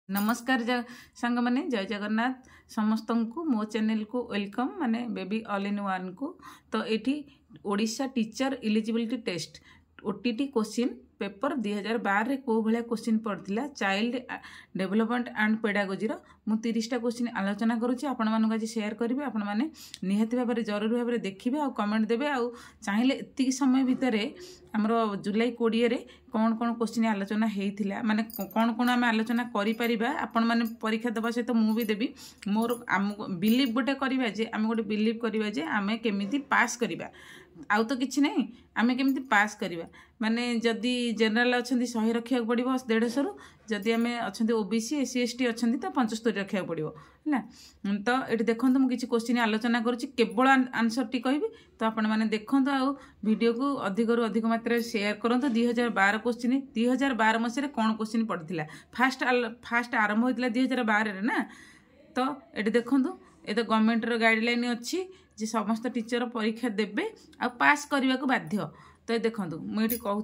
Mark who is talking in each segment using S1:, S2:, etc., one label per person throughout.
S1: नमस्कार सांग मैंने जय जगन्नाथ समस्त को मो चैनल को वेलकम माने बेबी ऑल इन वन को। तो ये Odisha teacher eligibility test OTT question paper 2012 रे को भाया क्वेश्चन पड़ता चाइल्ड डेवलपमेंट एंड पेडागोजी मु 30टा क्वेश्चन आलोचना करुच्ची आपण मानक आज शेयर करेंगे। आपण मैंने निहाती भाव जरूरी भाव देखिए आ कमेंट देवे आ चाहिए एति समय भितर आमर जुलाई 20 रे कौन कौन क्वेश्चन आलोचना होता माने कौन कौन आम आलोचना करें आपण मैंने परीक्षा देवा सहित मुझे देवी मोर आम बिलीव गोटे करवा जे आम गोटे बिलीव करवा जे आम केमी पास करवा आउ तो किसी ना आम केमी पास करवा माने जदि जनरल अच्छा 100 रखा पड़ो 150 रु जदि आम अच्छा ओबीसी एससी एसटी अच्छा तो 75 रखा पड़ो है। तो ये देखो मुझे क्वेश्चन आलोचना करुच्ची केवल आंसर टी कहि तो आपण मैंने देखो आउ वीडियो को अधिक रु अधिक मात्रा शेयर करूँ। 2012 क्वेश्चन 2012 मसीह कौन क्वेश्चन पड़ता फास्ट आरंभ होता 2012 ना। तो ये देखो ये तो गवर्नमेंट गाइडलाइन अच्छी जे समस्त टीचर परीक्षा देवे आ पास करने को बाध्य। तो ये देखो मुझे कहूँ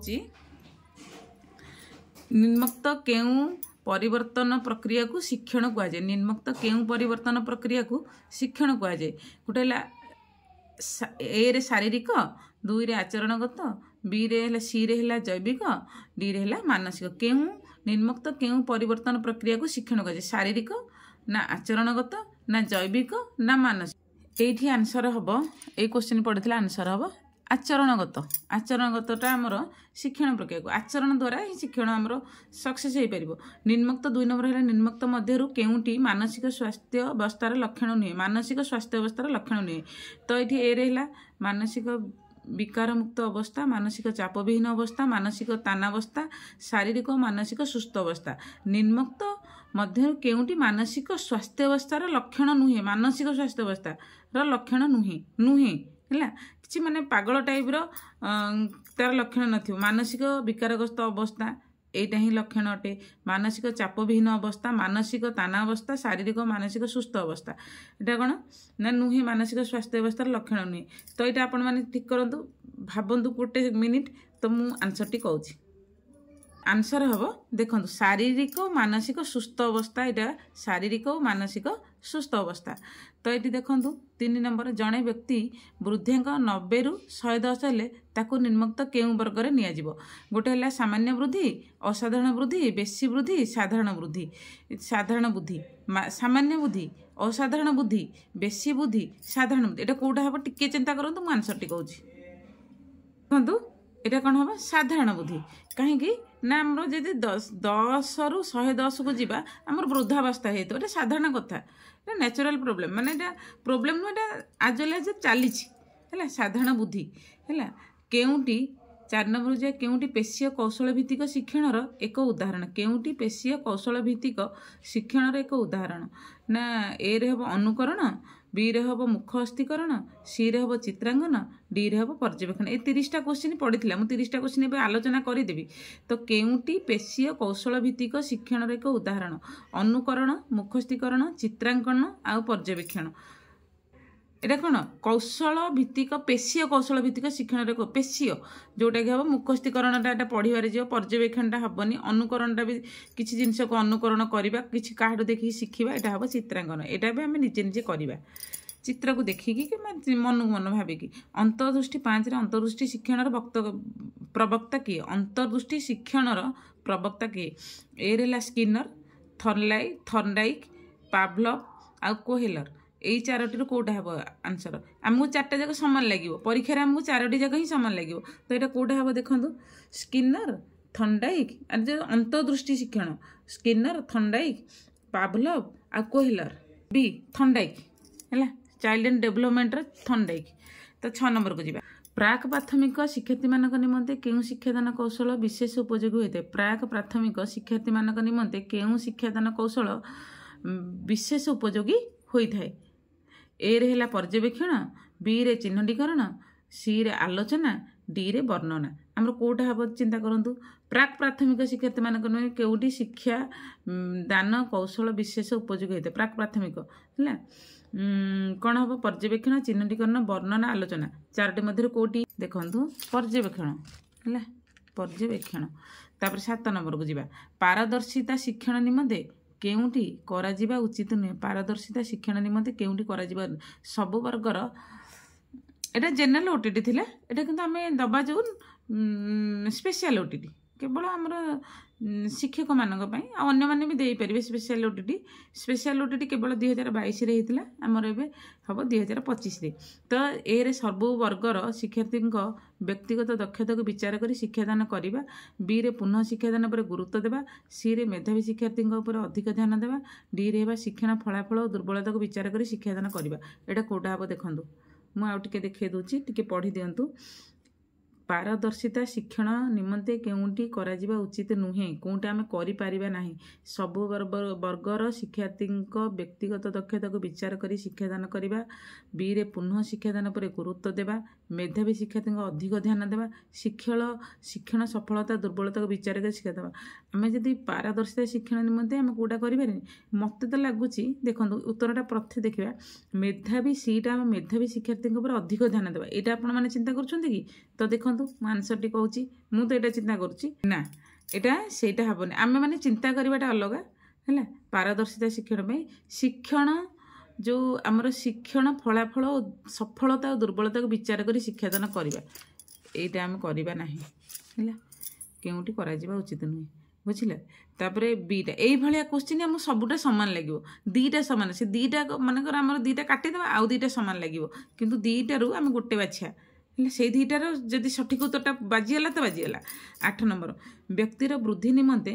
S1: निम्नोक्त केउं परिवर्तन प्रक्रिया को शिक्षण कहुए निम्नोक्त केउं परिवर्तन प्रक्रिया को शिक्षण कहुए गोटे ए रे शारीरिक 2 रे आचरणगत बी रे सी रे जैविक डी रे मानसिक केउं निम्नोक्त केउं परिवर्तन प्रक्रिया को शिक्षण कहुए शारीरिक ना आचरणगत ना जैविक ना मानसिक। ये आंसर हम ये क्वेश्चन पड़ता आंसर हम आचरणगत आचरणगतटा आमर शिक्षण प्रक्रिया को आचरण द्वारा ही शिक्षण आमर सक्सेस हो पार। निम्नोक्त 2 नंबर है निम्नोक्त मध्यरु केउंटी मानसिक स्वास्थ्य अवस्थार लक्षण नुहे मानसिक स्वास्थ्य अवस्थार लक्षण नुहे। तो ये ए रहा मानसिक विकार मुक्त अवस्था मानसिक चापविहीन अवस्था मानसिक तानावस्था शारीरिक और मानसिक सुस्थ अवस्था। निम्नोक्त मध्य केउंटी मानसिक स्वास्थ्य अवस्थार लक्षण नुहे मानसिक स्वास्थ्य अवस्थार लक्षण नुहे नुहे है कि माने पागल टाइप तार लक्षण नथिबो मानसिक विकारग्रस्त अवस्था एटा ही लक्षण अटे मानसिक चापविहीन अवस्था मानसिक ताना अवस्था शारीरिक मानसिक सुस्थ अवस्था एटा कौन ना नुहे मानसिक स्वास्थ्य अवस्थार लक्षण नुहे। तो ये आपण मैंने ठीक करूँ भावतु गोटे मिनिट तो मु आंसर टी कहूँ आंसर हम देखो शारीरिक मानसिक सुस्थ अवस्था यहाँ शारीरिक और मानसिक सुस्थ अवस्था। तो ये देखो 3 नंबर जड़े व्यक्ति वृद्धांक 90 रु 110 हेले ताकू निम्नोक्त केउं वर्ग रे निया जिवो गोटे है सामान्य वृद्धि असाधारण वृद्धि बेसी वृद्धि साधारण वृद्धि साधारण बुद्धि सामान्य बुद्धि असाधारण बुद्धि बेसी बुद्धि साधारण बुद्धि एटा कोटा हम टिके चिंता करंतु मु आंसर टी कहूँ देखो ये कौन हम साधारण बुद्धि कहीं ना आमर जदि 10 रु 110 को जीवा आमर वृद्धावस्था है साधारण कथा नेचुरल प्रोब्लेम माने प्रोब्लेम नुह आज चली साधारण बुद्धि है केउंटी 4 नंबर जाए केउंटी पेशीय कौशल भित्तिक शिक्षणर एक उदाहरण केउंटी पेशीय कौशल भित्तिक शिक्षणर एक उदाहरण ना ए रे हम अनुकरण बी रे हम मुख हस्तीकरण सी रे हम चित्रांकन डी रे हम पर्यवेक्षण। ये 30टा क्वेश्चन पड़ता मुझे 30टा क्वेश्चन ए आलोचना करदेवी। तो केउंटी पेशीय कौशल भित्तिक शिक्षणर एक उदाहरण अनुकरण मुखस्थीकरण चित्रांकन आ पर्यवेक्षण। एटा कौन कौशल भित्तिक पेशीय कौशल भित्तिक शिक्षण पेशीय जोटा कि हम मुखस्थीकरणटा पढ़ार जो पर्यवेक्षणटा हेनी अनुकरणटा भी किसी जिनस को अनुकरण करवा कि क्या देखिए शिखा यहाँ हम चित्रांकन यहाँ भी आम निजे निजे करवा चित्र को देखिकी कि मन को मन भाविकी। अंतर्दृष्टि 5 रे अंतर्दृष्टि शिक्षण प्रवक्ता किए अंतर्दृष्टि शिक्षण प्रवक्ता किए ए रे स्किनर थर्नडाइक पावलोव आ कोहेलर यही 4टी कौटा हम आंसर आमको 4टा जाक सामान लगे परीक्षार आमको 4टी जाक ही सामान लगे। तो यहाँ कौटा हम देखो स्किनर थर्नडाइक जो अंतर्दृष्टि शिक्षण स्किनर थर्नडाइक पावलोव आ कोहेलर बी थर्नडाइक है चाइल्ड एंड डेवलपमेंट थर्नडाइक। तो 6 नंबर को जीवा प्राक प्राथमिक शिक्षार्थी मानक निमंते केउं शिक्षादान कौशल विशेष उपयोगी होता है प्राक प्राथमिक शिक्षार्थी मानक निमंते केउं शिक्षादान कौशल विशेष उपयोगी होता है। ए रे है पर्यवेक्षण बी रे चिह्नीकरण सी रे आलोचना डी रे वर्णना। आमर कौटा हम चिंता करूँ प्राक प्राथमिक शिक्षार्थी मानक केउटी शिक्षा दान कौशल विशेष उपयोगी होता है प्राक प्राथमिक है कौन हम पर्यवेक्षण चिह्नीकरण वर्णना आलोचना 4टी मध्य कौटी देखु पर्यवेक्षण है पर्यवेक्षण। 7 नंबर को जीवा पारदर्शिता शिक्षण निमंते କେଉଁଠି କରାଯିବା ଉଚିତ ନୁହେଁ ପାରଦର୍ଶିତା ଶିକ୍ଷଣ ନିମନ୍ତେ କେଉଁଠି କରାଯିବା ସବୁ ବର୍ଗର এটা ଜେନେରାଲ ଓଟିଟି ଥିଲା এটা କିନ୍ତୁ ଆମେ ଦବା ଯେଉଁ ସ୍ପେଶିଆଲ ଓଟିଟି କେବଳ ଆମର ଶିକ୍ଷକମାନଙ୍କ ପାଇଁ ଆଉ ଅନ୍ୟମାନେ ବି ଦେଇପାରିବେ ସ୍ପେଶିଆଲ ଓଟିଟି କେବଳ 2022ରେ ହେଇଥିଲା ଆମର ଏବେ ହେବ 2025ରେ ତ ଏରେ ସବୁ ବର୍ଗର ଶିକ୍ଷାର୍ଥୀଙ୍କ ବ୍ୟକ୍ତିଗତ ଦକ୍ଷତାକୁ ବିଚାର କରି ଶିକ୍ଷାଦାନ କରିବା ବିରେ ପୁନଃ ଶିକ୍ଷାଦାନ ଉପରେ ଗୁରୁତ୍ୱ ଦେବା ସିରେ ମେଧାବୀ ଶିକ୍ଷାର୍ଥୀଙ୍କ ଉପରେ ଅଧିକ ଧ୍ୟାନ ଦେବା ଡିରେ ହେବା ଶିକ୍ଷଣ ଫଳାଫଳ ଓ ଦୁର୍ବଳତାକୁ ବିଚାର କରି ଶିକ୍ଷାଦାନ କରିବା ଏଇଟା କେଉଁଟା ହେବ ଦେଖନ୍ତୁ ମୁଁ ଆଉ ଟିକେ ଦେଖାଇ ଦେଉଛି ଟିକେ ପଢ଼ି ଦିଅନ୍ତୁ ପାରଦର୍ଶିତା ଶିକ୍ଷଣ ନିମନ୍ତେ କେଉଁଠି କରାଯିବା ଉଚିତ ନୁହେଁ କେଉଁଠି ଆମେ କରିପାରିବା ନାହିଁ ସବୁ ବର୍ଗର ଶିକ୍ଷାର୍ଥୀଙ୍କ ବ୍ୟକ୍ତିଗତ ଦକ୍ଷତାକୁ ବିଚାର କରି ଶିକ୍ଷାଦାନ କରିବା ବିରେ ପୁନଃ ଶିକ୍ଷାଦାନ ଉପରେ ଗୁରୁତ୍ୱ ଦେବା ମେଧାବୀ ଶିକ୍ଷାର୍ଥୀଙ୍କ ଅଧିକ ଧ୍ୟାନ ଦେବା ଶିକ୍ଷଣ ସଫଳତା ଦୁର୍ବଳତାକୁ ବିଚାର କରି ଶିକ୍ଷା ଦେବା ଆମେ ଯଦି ପାରଦର୍ଶିତା ଶିକ୍ଷଣ ନିମନ୍ତେ ଆମେ କେଉଁଟା କରିପାରିନି ମୋତେ ତ ଲାଗୁଛି ଦେଖନ୍ତୁ ଉତ୍ତରଟା ପ୍ରଥମେ ଦେଖିବା ମେଧାବୀ ସିଟା ଆମେ ମେଧାବୀ ଶିକ୍ଷାର୍ଥୀଙ୍କ ଉପରେ ଅଧିକ ଧ୍ୟାନ ଦେବା ଏଇଟା ଆପଣମାନେ ଚିନ୍ତା କରୁଛନ୍ତି କି ତ ଦେଖନ୍ତୁ ମୁଁ ଆନ୍ସରଟି କହୁଛି ମୁଁ ତ ଏଇଟା ଚିନ୍ତା କରୁଛି ନା ଏଇଟା ସେଇଟା ହେବନି ଆମେ ମାନେ ଚିନ୍ତା କରିବାଟା ଅଲଗା ହେଲା ପାରଦର୍ଶିତା ଶିକ୍ଷଣ ପାଇଁ ଶିକ୍ଷଣ ଯେଉଁ ଆମର ଶିକ୍ଷଣ ଫଳାଫଳ ଓ ସଫଳତା ଓ ଦୁର୍ବଳତାକୁ ବିଚାର କରି ଶିକ୍ଷାଦାନ କରିବା ଏଇଟା ଆମେ କରିବା ନାହିଁ ହେଲା କେଉଁଠି କରାଯିବା ଉଚିତ ନୁହେଁ ବୁଝିଲା ତାପରେ ବିଟା ଏଇଭଳିଆ କ୍ୱେଶ୍ଚିନ୍ ଆମକୁ ସବୁଟା ସମାନ ଲାଗିବ ଦୁଇଟା ସମାନ ସେ ଦୁଇଟା ମନେକର ଆମର ଦୁଇଟା କାଟିଦେବା ଆଉ ଦୁଇଟା ସମାନ ଲାଗିବ କିନ୍ତୁ ଦୁଇଟାରୁ ଆମେ ଗୋଟେ ବାଛିବା ହେଲେ ସେଇ ଦୁଇଟାର ଯଦି ସଠିକ୍ ଉତ୍ତରଟା ବାଜିଗଲା ତ ବାଜିଗଲା 8 ନମ୍ବର ବ୍ୟକ୍ତିର ବୃଦ୍ଧି ନିମନ୍ତେ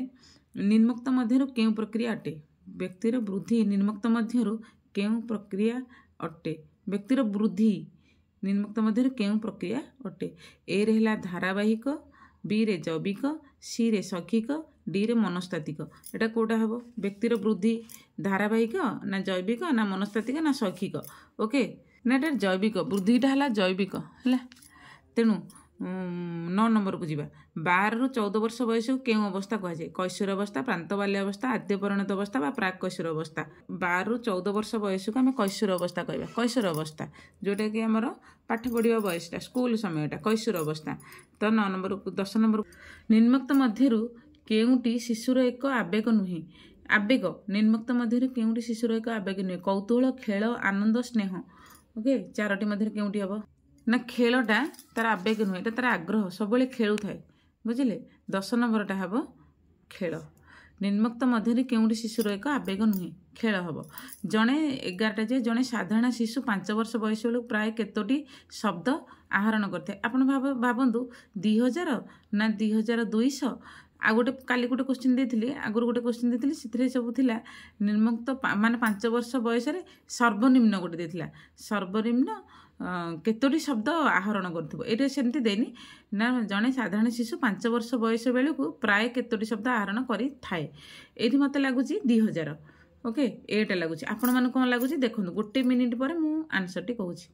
S1: ନିମ୍ନୋକ୍ତ ମଧ୍ୟରୁ କେଉଁ ପ୍ରକ୍ରିୟା ଅଟେ ବ୍ୟକ୍ତିର ବୃଦ୍ଧି ନିମ୍ନୋକ୍ତ ମଧ୍ୟରୁ କେଉଁ ପ୍ରକ୍ରିୟା ଅଟେ ବ୍ୟକ୍ତିର ବୃଦ୍ଧି ନିମ୍ନୋକ୍ତ ମଧ୍ୟରୁ କେଉଁ ପ୍ରକ୍ରିୟା ଅଟେ ଏରେ ହେଲା ଧାରାବାହିକ ବିରେ ଜୈବିକ ସିରେ ଶୈକ୍ଷିକ ଡିରେ ମନସ୍ତାତ୍ତ୍ୱିକ ଏଇଟା କେଉଁଟା ହେବ ବ୍ୟକ୍ତିର ବୃଦ୍ଧି ଧାରାବାହିକ ନା ଜୈବିକ ନା ମନସ୍ତାତ୍ତ୍ୱିକ ନା ଶୈକ୍ଷିକ ଓକେ ନା ଏଇଟା ଜୈବିକ ବୃଦ୍ଧିଟା ହେଲା ଜୈବିକ ହେଲା ତେଣୁ 9 ନମ୍ବରକୁ ଯିବା 12ରୁ 14 ବର୍ଷ ବୟସକୁ କେଉଁ ଅବସ୍ଥା କୁହାଯାଏ କୈଶୋର ଅବସ୍ଥା ପ୍ରାନ୍ତବାଲ୍ୟ ଅବସ୍ଥା ଆଦ୍ୟ ପରିଣତ ଅବସ୍ଥା ବା ପ୍ରାକ୍ କୈଶୋର ଅବସ୍ଥା 12ରୁ 14 ବର୍ଷ ବୟସକୁ ଆମେ କୈଶୋର ଅବସ୍ଥା କହିବା କୈଶୋର ଅବସ୍ଥା ଯେଉଁଟାକି ଆମର ପାଠ ପଢ଼ିବା ବୟସଟା ସ୍କୁଲ ସମୟଟା କୈଶୋର ଅବସ୍ଥା ତ 9 ନମ୍ବରକୁ 10 ନମ୍ବରକୁ ନିମ୍ନୋକ୍ତ ମଧ୍ୟରୁ କେଉଁଟି ଶିଶୁର ଏକ ଆବେଗ ନୁହେଁ ଆବେଗ ନିମ୍ନୋକ୍ତ ମଧ୍ୟରୁ କେଉଁଟି ଶିଶୁର ଏକ ଆବେଗ ନୁହେଁ କୌତୂହଳ ଖେଳ ଆନନ୍ଦ ସ୍ନେହ ଓକେ 4ଟି ମଧ୍ୟରେ କେଉଁଟି ହେବ ନା ଖେଳଟା ତାର ଆବେଗ ନୁହେଁ ଏଇଟା ତାର ଆଗ୍ରହ ସବୁବେଳେ ଖେଳୁଥାଏ ବୁଝିଲେ 10 ନମ୍ବରଟା ହେବ ଖେଳ ନିମ୍ନୋକ୍ତ ମଧ୍ୟରେ କେଉଁଟି ଶିଶୁର ଏକ ଆବେଗ ନୁହେଁ ଖେଳ ହେବ ଜଣେ 11ଟା ଯେ ଜଣେ ସାଧାରଣ ଶିଶୁ 5 ବର୍ଷ ବୟସ ବେଳକୁ ପ୍ରାୟ କେତୋଟି ଶବ୍ଦ ଆହରଣ କରିଥାଏ ଆପଣ ଭାବନ୍ତୁ 2000 ନା 2200 ଆଉ ଗୋଟେ କାଲି ଗୋଟେ କ୍ୱେଶ୍ଚିନ୍ ଦେଇଥିଲି ଆଗରୁ ଗୋଟେ କ୍ୱେଶ୍ଚିନ୍ ଦେଇଥିଲି ସେଥିରେ ସବୁ ଥିଲା ନିମ୍ନୋକ୍ତ ମାନେ 5 ବର୍ଷ ବୟସରେ ସର୍ବନିମ୍ନ ଗୋଟେ ଦେଇଥିଲା ସର୍ବନିମ୍ନ କେତୋଟି ଶବ୍ଦ ଆହରଣ କରୁଥିବ ଏଇଟା ସେମିତି ଦେଇନି ନା ଜଣେ ସାଧାରଣ ଶିଶୁ 5 ବର୍ଷ ବୟସ ବେଳକୁ ପ୍ରାୟ କେତୋଟି ଶବ୍ଦ ଆହରଣ କରିଥାଏ ଏଇଠି ମୋତେ ଲାଗୁଛି 2000 ଓକେ ଏଇଟା ଲାଗୁଛି ଆପଣମାନଙ୍କୁ କ'ଣ ଲାଗୁଛି ଦେଖନ୍ତୁ 1 ମିନିଟ୍ ପରେ ମୁଁ ଆନ୍ସରଟି କହୁଛି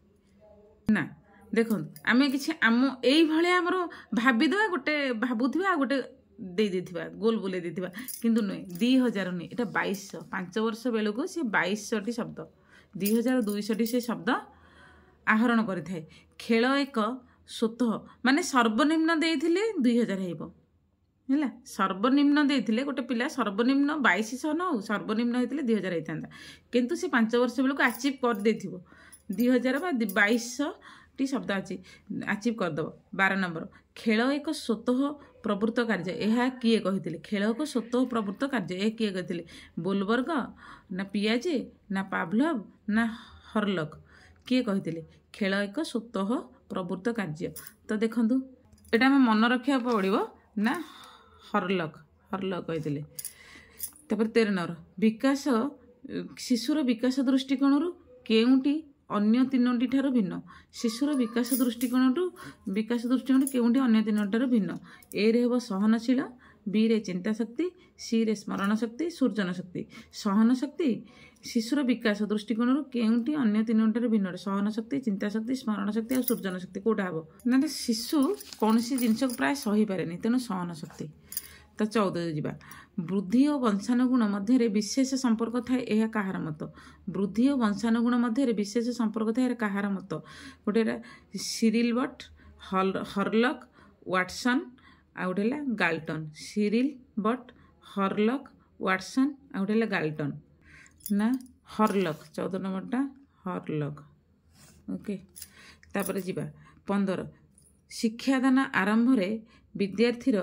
S1: ନା ଦେଖନ୍ତୁ ଆମେ କିଛି ଆମ ଏଇଭଳିଆ ଆମର ଭାବିଦେବା ଗୋଟେ ଭାବୁଥିବା ଆଉ ଗୋଟେ ଦେଇଦେଇଥିବା ଗୋଲ ବୁଲେଇ ଦେଇଥିବା କିନ୍ତୁ ନୁହେଁ 2000 ନୁହେଁ ଏଇଟା 2200 5 ବର୍ଷ ବେଳକୁ ସେ 2200ଟି ଶବ୍ଦ 2200ଟି ସେ ଶବ୍ଦ ଆହରଣ କରିଥାଏ ଖେଳ ଏକ ସ୍ୱତଃ ମାନେ ସର୍ବନିମ୍ନ ଦେଇଥିଲେ 2000 ହେବ ହେଲା ସର୍ବନିମ୍ନ ଦେଇଥିଲେ ଗୋଟେ ପିଲା ସର୍ବନିମ୍ନ 2200 ନ ହଉ ସର୍ବନିମ୍ନ ହେଇଥିଲେ 2000 ହେଇଥାନ୍ତା କିନ୍ତୁ ସେ 5 ବର୍ଷ ବେଳକୁ ଆଚିଭ୍ କରିଦେଇଥିବ 2000 ବା 2200ଟି ଶବ୍ଦ ଅଛି ଆଚିଭ୍ କରିଦେବ 12 ନମ୍ବର ଖେଳ ଏକ ସ୍ୱତଃ ପ୍ରବୃତ୍ତ କାର୍ଯ୍ୟ ଏହା କିଏ କହିଥିଲେ ଖେଳ ଏକ ସ୍ୱତଃ ପ୍ରବୃତ୍ତ କାର୍ଯ୍ୟ ଏହା କିଏ କହିଥିଲେ ବୋଲବର୍ଗ ନା ପିଆଜେ ନା ପାଭଲଭ ନା ହର୍ଲକ୍ କିଏ କହିଥିଲେ ଖେଳ ଏକ ସ୍ୱତଃ ପ୍ରବୃତ୍ତ କାର୍ଯ୍ୟ ତ ଦେଖନ୍ତୁ ଏଇଟା ଆମେ ମନେ ରଖିବାକୁ ପଡ଼ିବ ନା ହର୍ଲକ୍ କହିଥିଲେ ତାପରେ 13 ନମ୍ବର ବିକାଶ ଶିଶୁର ବିକାଶ ଦୃଷ୍ଟିକୋଣରୁ କେଉଁଟି ଅନ୍ୟ 3ଟି ଠାରୁ ଭିନ୍ନ ଶିଶୁର ବିକାଶ ଦୃଷ୍ଟିକୋଣରୁ କେଉଁଟି ଅନ୍ୟ 3ଟି ଠାରୁ ଭିନ୍ନ ଏରେ ହେବ ସହନଶୀଳ ବିରେ ଚିନ୍ତାଶକ୍ତି ସିରେ ସ୍ମରଣ ଶକ୍ତି ସୃଜନ ଶକ୍ତି ସହନ ଶକ୍ତି ଶିଶୁର ବିକାଶ ଦୃଷ୍ଟିକୋଣରୁ କେଉଁଟି ଅନ୍ୟ 3ଟି ଠାରୁ ଭିନ୍ନ ସହନ ଶକ୍ତି ଚିନ୍ତାଶକ୍ତି ସ୍ମରଣ ଶକ୍ତି ଆଉ ସୃଜନ ଶକ୍ତି କେଉଁଟା ହେବ ନା ଶିଶୁ କୌଣସି ଜିନିଷକୁ ପ୍ରାୟ ସହିପାରେନି ତେଣୁ ସହନ ଶକ୍ତି ତ 14 ଯିବା ବୃଦ୍ଧି ଓ ବଂଶାନୁଗୁଣ ମଧ୍ୟରେ ବିଶେଷ ସମ୍ପର୍କ ଥାଏ ଏହା କାହାର ମତ ବୃଦ୍ଧି ଓ ବଂଶାନୁଗୁଣ ମଧ୍ୟରେ ବିଶେଷ ସମ୍ପର୍କ ଥାଏ ଏହା କାହାର ମତ ଗୋଟେ ହେଲା ସିରିଲ୍ ବଟ୍ ହର୍ଲକ୍ ୱାଟସନ୍ ଆଉ ଗୋଟେ ହେଲା ଗାଲ୍ଟନ୍ ସିରିଲ୍ ବଟ୍ ହର୍ଲକ୍ वाटसन आ गोटे है गाल्टन ना हरलक 14 नंबरटा हरलक ओके तापर जीवा 15 शिक्षादान आरंभ विद्यार्थीर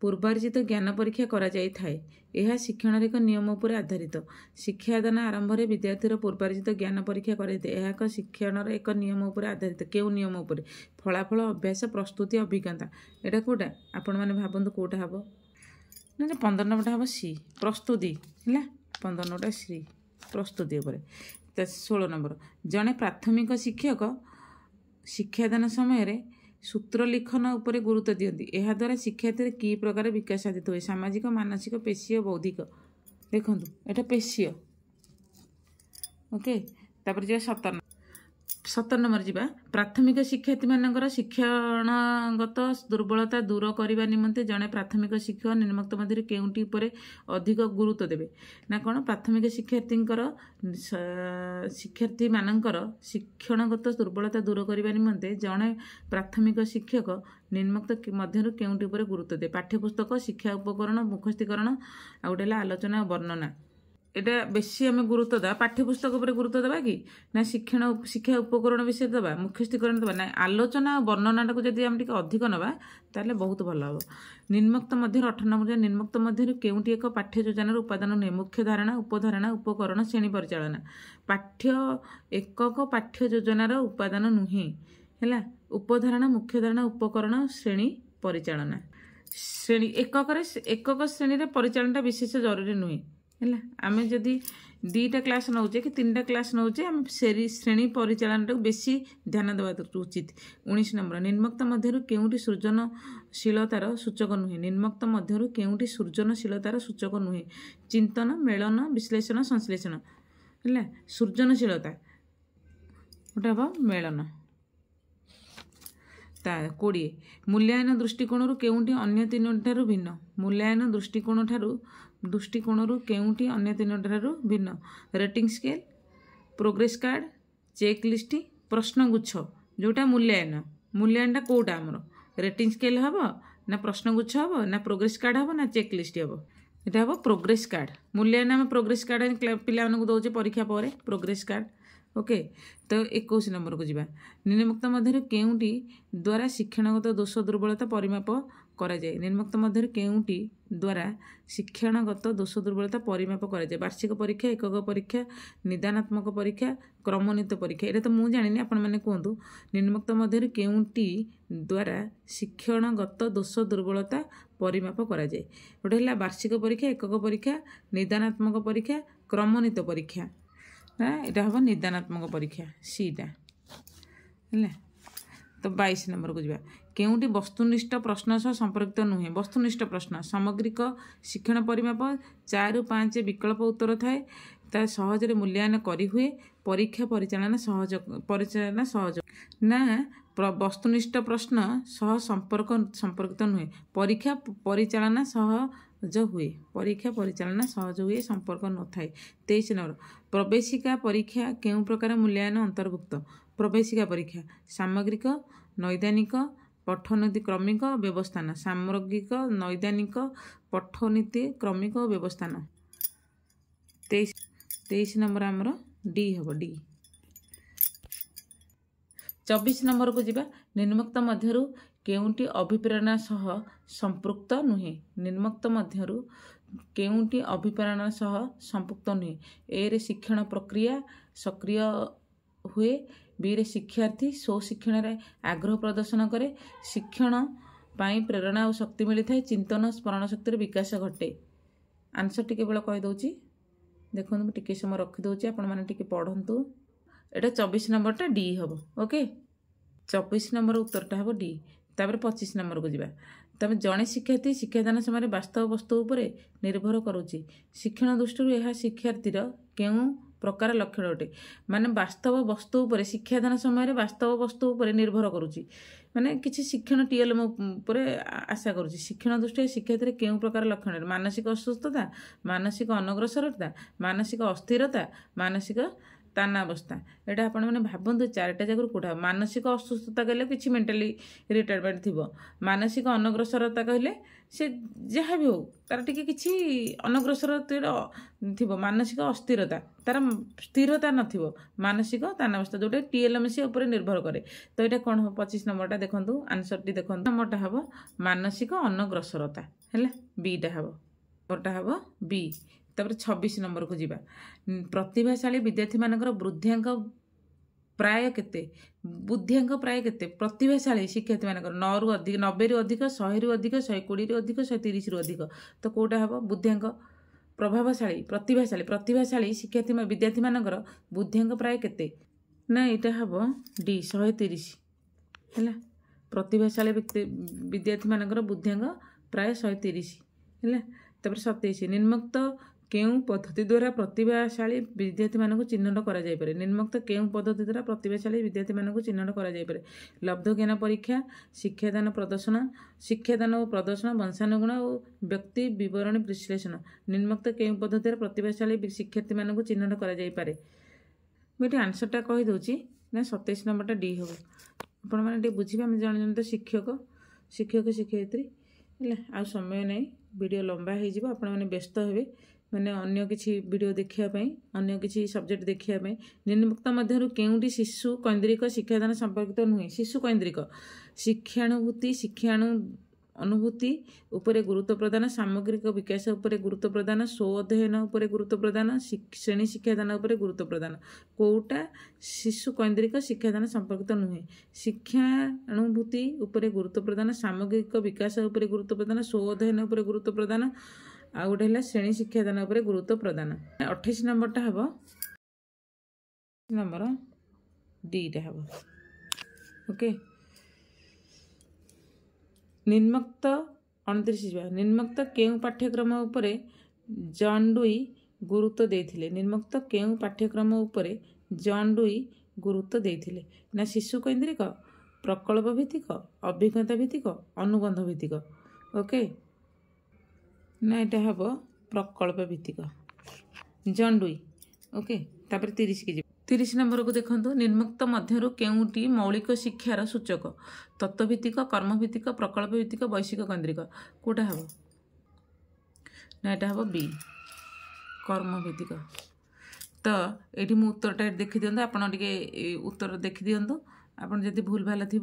S1: पूर्वार्जित ज्ञान परीक्षा करा जाई थाए यह शिक्षण एक नियम उपर आधारित शिक्षादान आरंभ विद्यार्थीर पूर्वार्जित ज्ञान परीक्षा कराइए एक शिक्षण एक नियम उपर आधारित केउ नियम उपर फलाफल अभ्यास प्रस्तुति अभिज्ञता एटा कोटा आपण माने भाबंतु कोटा हबो ना 15 नंबरटा हबो सी प्रस्तुति हैला 15 नंबरटा सी प्रस्तुति उपर 16 नंबर जड़े प्राथमिक शिक्षक शिक्षादान समय सूत्र लिखन उपर गुरुत्व दियंती यह द्वारा शिक्षार्थी कि प्रकार विकास साधित हुए सामाजिक मानसिक पेशीय बौद्धिक देखो एटा पेशीय ओके तापर जे 17 नंबर जीवा प्राथमिक शिक्षार्थी मानकर शिक्षणगत दुर्बलता दूर करने निमंते जड़े प्राथमिक शिक्षक निम्नक्त मध्य केउटी उपरे अधिक गुरुत्व देवे ना कौन प्राथमिक शिक्षार्थी मानकर शिक्षणगत दुर्बलता दूर करने निमंते जड़े प्राथमिक शिक्षक निम्नक्त मध्य केउटी उपरे गुरुत्व दे पाठ्यपुस्तक शिक्षा उपकरण मुखस्थीकरण आ गोटे आलोचना और वर्णना एटा बेसी आम गुरुत्व देवा पाठ्यपुस्तक उपर गुरुत्व देवा कि ना शिक्षा उपकरण विषय देवा मुखस्थीकरण देवा ना आलोचना और वर्णनाटा को जब आम टे अधिक नवा ताले बहुत भल हम निम्नक्त मध्य 18 नंबर निम्नक्त मध्य केउटी एक पाठ्य योजनार उपादान नुहे मुख्य धारणा उपधारणा उपकरण श्रेणी परिचालना एकक पाठ्य योजनार उपादान नुहे है उपधारणा मुख्य धारणा उपकरण श्रेणी परिचालना श्रेणी एकक श्रेणी परिचालना विशेष जरूरी नुहे है आम जदि 2टा क्लास नौचे कि 3टा क्लास नौचे आम श्रेणी परिचालना बेसी ध्यान देवा उचित 19 नंबर निम्नक्त मध्य केउटी सृजनशीलतार सूचक नुहे निम्नक्त मध्य केउटी सृजनशीलतार सूचक नुहे चिंतन मेलन विश्लेषण संश्लेषण है सृजनशीलता गोटे हम मेलन 20 मूल्यांकन दृष्टिकोण केउटी अन्य 3 ठारू भिन्न मूल्यांकन दृष्टिकोण केउटी अन्य 3 ठारू भिन्न rating scale progress card check list प्रश्नगुच्छ जोटा मूल्यांकन कोटा आमर रेटिंग स्केल हम ना प्रश्नगुच्छ हम ना प्रोग्रेस कार्ड हम ना चेक लिस्ट हम यहाँ हम प्रोग्रेस कार्ड मूल्यांकन आम प्रोग्रेस कार्ड पिला दौचे परीक्षा पर प्रोग्रेस कार्ड ओके तो 21 नंबर को जीवा निम्नक्त मध्य केउटी द्वारा शिक्षणगत दोष दुर्बलता परिमाप करा जाए निम्नक्त मध्य केउटी द्वारा शिक्षणगत दोष दुर्बलता परिमाप करा जाए वार्षिक परीक्षा एकक परीक्षा निदानात्मक परीक्षा क्रमोन्नत परीक्षा ये तो मुझे जानी आपण मैंने कहतु निम्नक्त मध्य केउटी द्वारा शिक्षणगत दोष दुर्बलता परिमाप करा जाए गोटे है वार्षिक परीक्षा एकक परीक्षा निदानात्मक परीक्षा क्रमोन्नत परीक्षा यहाँ हम निदानात्मक परीक्षा सीटा है तो 22 नंबर को जीवा केउटी वस्तुनिष्ठ प्रश्न सह संपर्कित नुहे वस्तुनिष्ठ प्रश्न सामग्रिक शिक्षण परिमाप 4 ରୁ 5 विकल्प उत्तर थाए ता सहजरे मूल्यांकन करी हुए परीक्षा परिचालना सहज ना वस्तुनिष्ठ प्रश्न सह संपर्कित नुहे परीक्षा परिचालना सहज हुए परीक्षा परिचालना सहज हुए संपर्क न थाए 23 नंबर प्रवेशिका परीक्षा केउ प्रकार मूल्यांकन अंतर्भुक्त प्रवेशिका परीक्षा सामग्रिक नैदानिक पठनीति क्रमिक व्यवस्थान सामग्रिक नैदानिक पठनीति क्रमिक व्यवस्थान 23 नंबर आमर डी हम डी 24 नंबर को जीवा निम्नक्त मध्यरु केउटी अभिप्रेरणा सह संपृक्त नुहे निम्नक्त मध्यरु केउटी अभिप्रेरणा सह संपृक्त नुहे ए रे शिक्षण प्रक्रिया सक्रिय हुए बी रे शिक्षार्थी स्व शिक्षण रे आग्रह प्रदर्शन करे शिक्षण पाई प्रेरणा और शक्ति मिली थाए चिंतन स्मरण शक्ति विकास घटे आंसर टी केवल कही दउची देखो टिके समय रखिदे आपण मैंने टिके पढ़ंतु एटा 24 नंबरटा डी हम ओके 24 नंबर उत्तरटा हम डी तापर 25 नंबर को जीवा तब जड़े शिक्षार्थी शिक्षादान समय वास्तव वस्तु उपरे निर्भर करुच्ची शिक्षण दृष्टि यह शिक्षार्थीर केउ प्रकार लक्षण अटे माने वास्तव वस्तु उपरे शिक्षादान समय वास्तव वस्तु उपरे निर्भर करुच्ची माने किसी शिक्षण टीएलएम उपरे आशा करुच्ची शिक्षण दृष्टि शिक्षार्थी केउ प्रकार लक्षण मानसिक असुस्थता मानसिक अनग्रसरता मानसिक अस्थिरता मानसिक तानावस्था एटा आपण मैंने भावतु चारिटा जगह कौटा मानसिक असुस्थता कहले कि मेंटाली रिटायरमेंट थी मानसिक अनग्रसरता कहले से जहाँ भी हो तार टिके किछि अनग्रसरता थी मानसिक अस्थिरता तार स्थिरता नथिबो मानसिक तानावस्था जोटा टीएलएमसी उपर निर्भर करे तो यहाँ कौन हम 25 नंबरटा देखु आंसर टी देखु नंबरटा हम मानसिक अनग्रसरता है बीटा हम नंबरटा हम बी तापर 26 नंबर को जीवा प्रतिभाशाली विद्यार्थी मानकर बुद्धियांक प्राय केते बुद्धियांक प्राय केते प्रतिभाशाली शिक्षार्थी मानकर 9 रु अधिक 90 रु अधिक 100 रु अधिक 120 रु अधिक 130 रु अधिक तो कोटा हम बुद्धियांक प्रभावशाली प्रतिभाशाली शिक्षार्थी विद्यार्थी मानकर बुद्धियांक प्राय केते ना यहाँ हम डी 130 है प्रतिभाशाली विद्यार्थी मानकर बुद्धियांक प्राय 130 है तापर 27 निम्नोक्त केउं पद्धति द्वारा प्रतिभाशाली विद्यार्थी मानक चिन्हट करा जाय पारे निम्नोक्त केउं पद्धति द्वारा प्रतिभाशाली विद्यार्थी मानक चिन्हट करा जाय पारे लब्ध ज्ञान परीक्षा शिक्षादान और प्रदर्शन वंशानुगुण और व्यक्ति विवरणी विश्लेषण निम्नोक्त केउं पद्धति द्वारा प्रतिभाशाली शिक्षार्थी मानक चिन्हट करा जाय पारे मुझे आंसरटा कही दूची ना 27 नंबरटा डी हम आपण मैंने बुझे आम जन जन तो शिक्षक शिक्षयित्री है आ समय नहीं वीडियो लंबा हो आपण मैंने व्यस्त हे मैंने अन्य किसी वीडियो देखापी अन्य किसी सब्जेक्ट देखापी निम्नोक्त मध्य केउंटी शिशु कैंद्रिक शिक्षादान संपर्कित नुहे शिशु कैंद्रिक शिक्षानुभूति अनुभूति उपरे गुरुत्व प्रदान सामग्रिक विकास उपरे गुरुत्व प्रदान स्व अध्ययन उपरे गुरुत्व प्रदान श्रेणी शिक्षादान उपरे गुरुत्व प्रदान कोटा शिशु कैंद्रिक शिक्षादान संपर्कित नुहे शिक्षानुभूति उपरे गुरुत्व प्रदान सामग्रिक विकास उपरे गुरुत्व प्रदान स्व अध्ययन उपरे गुरुत्व प्रदान आ गोटे है श्रेणी शिक्षादान उपरे गुरुत्व प्रदान 28 नंबरटा हम नंबर डीटा हम ओके निम्नोक्त 29 निम्नोक्त केउं पाठ्यक्रम उपरे जॉन डुई गुरुत्व देथिले निम्नोक्त केउं पाठ्यक्रम उपरे जॉन डुई गुरुत्व देथिले ना शिशु कैंद्रिक प्रकल्प भित्तिक अभिज्ञता भित्तिक अनुबंध भित्तिक ओके ना এটা হবো प्रकल्प भित्तिक जॉन डुई ओके तापर 30 के 30 नंबर को देखो निम्नोक्त मध्य केउंटी मौलिक शिक्षार सूचक तत्वभित्तिक कर्मभित्तिक प्रकल्प भित्तिक वैश्विक केंद्रिक कोटा हम ना यहाँ हम बी कर्मभित्तिक तो ये मुझे उत्तरटा देखी दिंतु आपड़ उत्तर देखी दिंतु आपड़ जब भूल भाल थी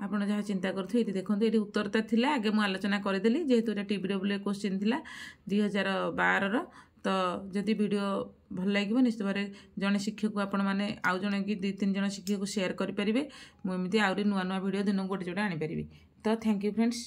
S1: आपड़ जहाँ चिंता करेंगे ये देखो ये उत्तरता थी आगे मुझे आलोचना करदेली जेहेतु ये TBW क्वेश्चन थी 2012 तो जदि वीडियो भल लगे निश्चित भाव जड़े शिक्षक को आपण मैंने आउ जड़े कि 2-3 जन शिक्षक को शेयर करेंगे मुझे आहरी नुआ नुआ वीडियो दिन गोटे जोड़े आनीपारि तो थैंक यू फ्रेंड्स।